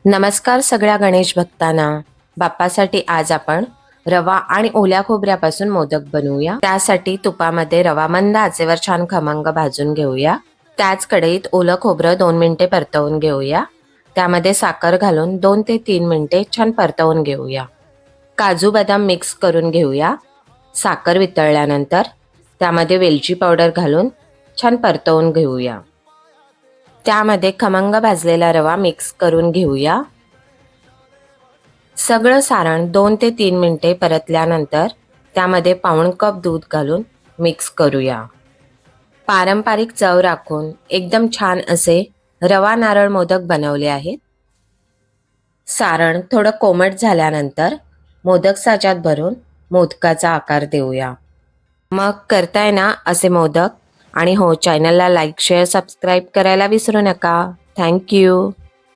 नमस्कार सगळ्या गणेश भक्तांना. बाप्पासाठी आज आपण रवा आणि ओल्या खोबऱ्यापासून मोदक बनवूया. त्यासाठी तुपामध्ये रवा मंद आचेवर छान खमंग भाजून घेऊया. त्याच कढईत ओलं खोबरं 2 मिनिटे परतवून घेऊया. त्यामध्ये साखर घालून 2 ते 3 मिनिटे छान परतवून घेऊया. काजू बदाम मिक्स करून घेऊया. साखर वितळल्यानंतर त्यामध्ये वेलची पावडर घालून छान परतवून घेऊया. त्यामध्ये खमंग भाजलेला रवा मिक्स करून घेऊया. सगळं सारण 2 ते 3 मिनिटे परतल्यानंतर त्यामध्ये पाऊण कप दूध घालून मिक्स करूया. पारंपरिक चव राखून एकदम छान असे रवा नारळ मोदक बनवले आहेत. सारण थोडं कोमट झाल्यानंतर मोदक साच्यात भरून मोदकाचा आकार देऊया. मग करताय ना असे मोदक. आणि हो, चॅनलला लाईक शेअर सबस्क्राईब करायला विसरू नका. थँक्यू.